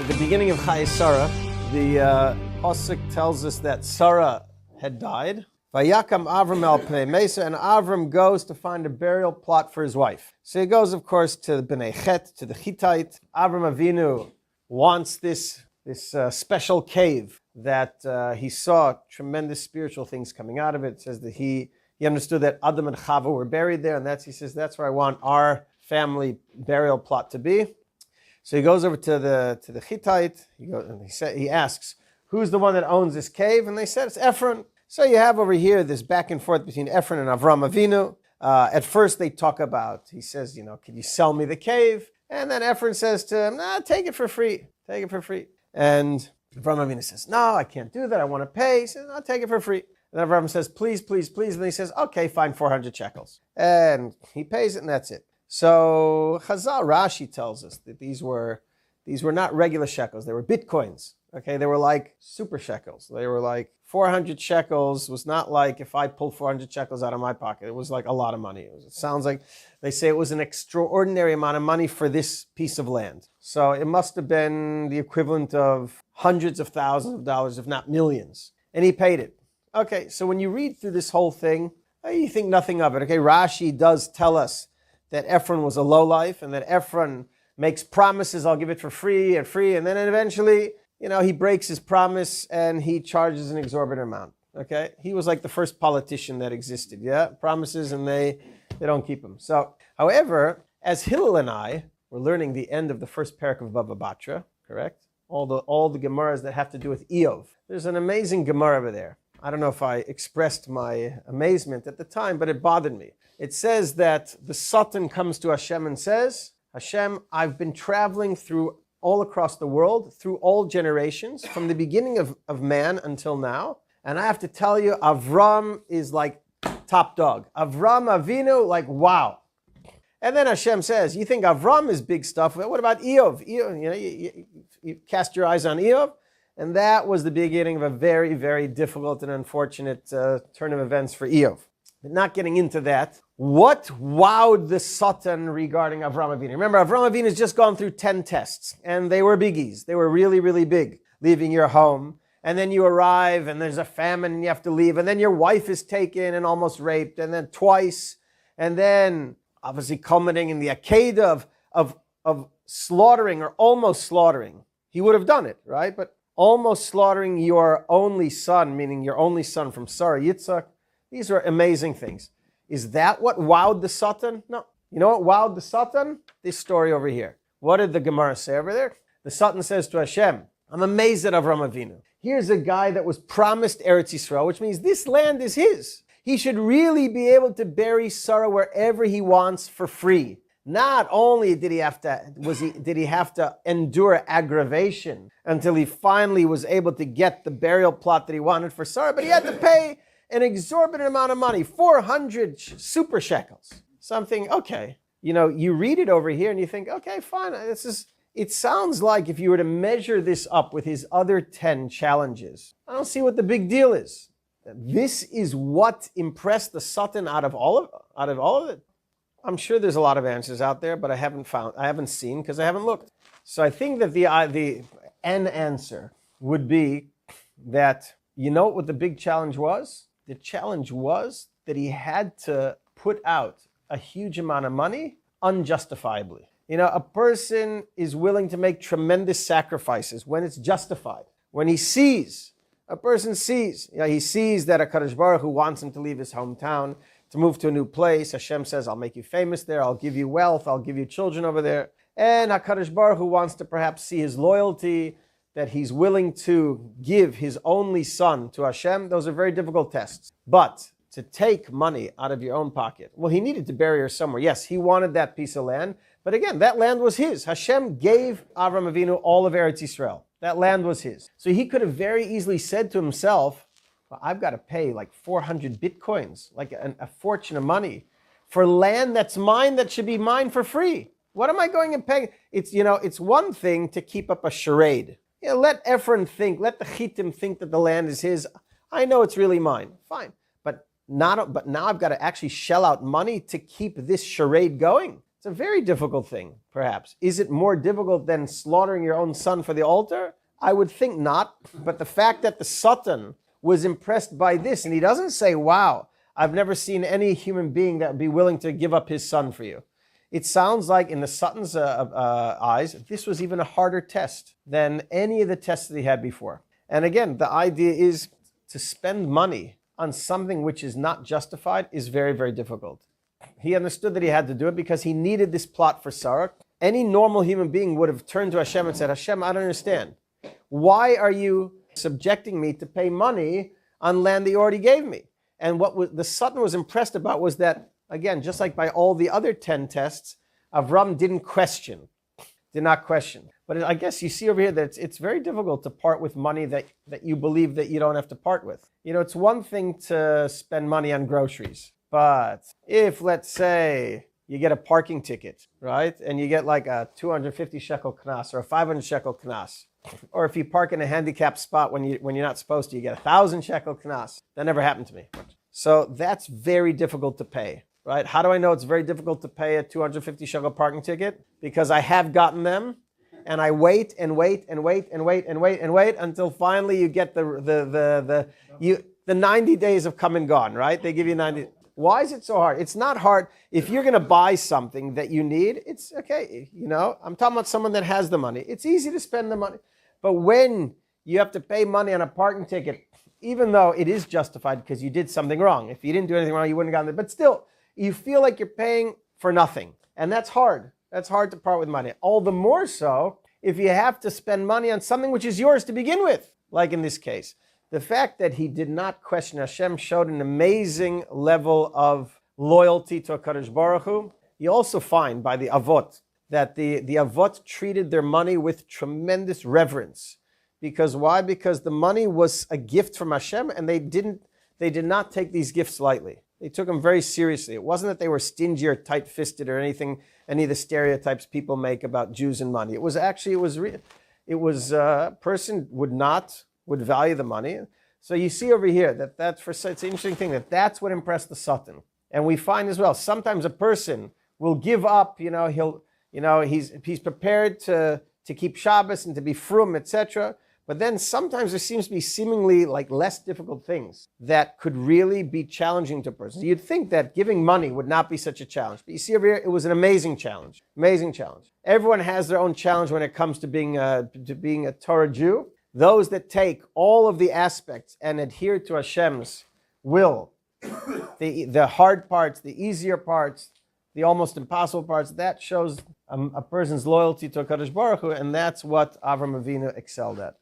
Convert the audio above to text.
At the beginning of Chayei Sarah, the Pasuk tells us that Sarah had died. Vayakam Avram el Pnei Mesa, and Avram goes to find a burial plot for his wife. So he goes, of course, to the Bnei Chet, to the Hittite. Avram Avinu wants this special cave that he saw tremendous spiritual things coming out of it. It says that he understood that Adam and Chava were buried there, and he says, that's where I want our family burial plot to be. So he goes over to the Hittite. He asks, who's the one that owns this cave? And they said, it's Ephron. So you have over here this back and forth between Ephron and Avram Avinu. At first they talk about, he says, can you sell me the cave? And then Ephron says to him, nah, take it for free. Take it for free. And Avram Avinu says, no, I can't do that. I want to pay. He says, I'll take it for free. And Avram says, please, please, please. And he says, okay, fine, 400 shekels. And he pays it, and that's it. So Chazal Rashi tells us that these were not regular shekels. They were bitcoins. Okay, they were like super shekels. They were like 400 shekels was not like if I pull 400 shekels out of my pocket. It was like a lot of money. It sounds like they say it was an extraordinary amount of money for this piece of land. So it must have been the equivalent of hundreds of thousands of dollars, if not millions. And he paid it. Okay, so when you read through this whole thing, you think nothing of it. Okay, Rashi does tell us that Ephron was a lowlife and that Ephron makes promises, I'll give it for free, and then eventually, he breaks his promise and he charges an exorbitant amount. Okay, he was like the first politician that existed. Yeah, promises and they don't keep them. So, however, as Hillel and I were learning the end of the first parak of Bava Batra, correct? All the Gemaras that have to do with Eov. There's an amazing Gemara over there. I don't know if I expressed my amazement at the time, but it bothered me. It says that the Satan comes to Hashem and says, Hashem, I've been traveling through all across the world, through all generations, from the beginning of man until now. And I have to tell you, Avram is like top dog. Avram Avinu, like, wow. And then Hashem says, you think Avram is big stuff. What about Eov? You cast your eyes on Eov. And that was the beginning of a very, very difficult and unfortunate turn of events for Eov. But not getting into that, what wowed the Satan regarding Avram Avinu? Remember, Avram Avinu has just gone through 10 tests, and they were biggies. They were really, really big. Leaving your home, and then you arrive, and there's a famine, and you have to leave, and then your wife is taken and almost raped, and then twice, and then obviously culminating in the Akedah of slaughtering or almost slaughtering. He would have done it, right? But almost slaughtering your only son, meaning your only son from Sarah, Yitzhak. These are amazing things. Is that what wowed the Satan? No. You know what wowed the Satan? This story over here. What did the Gemara say over there? The Satan says to Hashem, I'm amazed at Avram Avinu. Here's a guy that was promised Eretz Yisrael, which means this land is his. He should really be able to bury Sarah wherever he wants for free. Not only did he have to endure aggravation until he finally was able to get the burial plot that he wanted for Sarah, but he had to pay an exorbitant amount of money, 400 super shekels. Something, okay. You read it over here and you think, okay, fine. It sounds like if you were to measure this up with his other 10 challenges, I don't see what the big deal is. This is what impressed the Satan out of all of it. I'm sure there's a lot of answers out there, but I haven't seen because I haven't looked. So I think that the answer would be that, what the big challenge was? The challenge was that he had to put out a huge amount of money unjustifiably. A person is willing to make tremendous sacrifices when it's justified. When a person sees that HaKadosh Baruch Hu wants him to leave his hometown, to move to a new place. Hashem says, I'll make you famous there. I'll give you wealth. I'll give you children over there. And HaKadosh Baruch Hu wants to perhaps see his loyalty, that he's willing to give his only son to Hashem. Those are very difficult tests. But to take money out of your own pocket, well, he needed to bury her somewhere. Yes, he wanted that piece of land. But again, that land was his. Hashem gave Avram Avinu all of Eretz Yisrael. That land was his. So he could have very easily said to himself, well, I've got to pay like 400 bitcoins, like a fortune of money, for land that's mine, that should be mine for free. What am I going and paying? It's one thing to keep up a charade. Let Ephron think, let the Chittim think that the land is his. I know it's really mine. Fine. But now I've got to actually shell out money to keep this charade going. It's a very difficult thing, perhaps. Is it more difficult than slaughtering your own son for the altar? I would think not. But the fact that the Satan was impressed by this, and he doesn't say, wow, I've never seen any human being that would be willing to give up his son for you. It sounds like in the Satan's eyes, this was even a harder test than any of the tests that he had before. And again, the idea is to spend money on something which is not justified is very, very difficult. He understood that he had to do it because he needed this plot for Sarah. Any normal human being would have turned to Hashem and said, Hashem, I don't understand. Why are you subjecting me to pay money on land that you already gave me? And what the Satan was impressed about was that, again, just like by all the other 10 tests, Avram did not question. But I guess you see over here that it's very difficult to part with money that you believe that you don't have to part with. You know, it's one thing to spend money on groceries. But if, let's say, you get a parking ticket, right? And you get like a 250 shekel knas or a 500 shekel knas. Or if you park in a handicapped spot when you're not supposed to, you get 1,000 shekel knas. That never happened to me. So that's very difficult to pay, right? How do I know it's very difficult to pay a 250 shekel parking ticket? Because I have gotten them, and I wait until finally you get the 90 days have come and gone, right? They give you 90. Why is it so hard? It's not hard. If you're going to buy something that you need, it's okay. You know, I'm talking about someone that has the money. It's easy to spend the money. But when you have to pay money on a parking ticket, even though it is justified because you did something wrong. If you didn't do anything wrong, you wouldn't have gotten it. But still, you feel like you're paying for nothing. And that's hard. That's hard to part with money. All the more so if you have to spend money on something which is yours to begin with, like in this case. The fact that he did not question Hashem showed an amazing level of loyalty to HaKadosh Baruch Hu. You also find by the Avot that the Avot treated their money with tremendous reverence. Because why? Because the money was a gift from Hashem, and they did not take these gifts lightly. They took them very seriously. It wasn't that they were stingy or tight-fisted or anything, any of the stereotypes people make about Jews and money. It was a person would value the money. So you see over here it's an interesting thing that's what impressed the Satan. And we find as well, sometimes a person will give up, he's prepared to keep Shabbos and to be frum, etc. But then sometimes there seems to be seemingly like less difficult things that could really be challenging to a person. You'd think that giving money would not be such a challenge. But you see over here, it was an amazing challenge. Amazing challenge. Everyone has their own challenge when it comes to being a Torah Jew. Those that take all of the aspects and adhere to Hashem's will, the hard parts, the easier parts, the almost impossible parts, that shows a person's loyalty to HaKadosh Baruch Hu, and that's what Avram Avinu excelled at.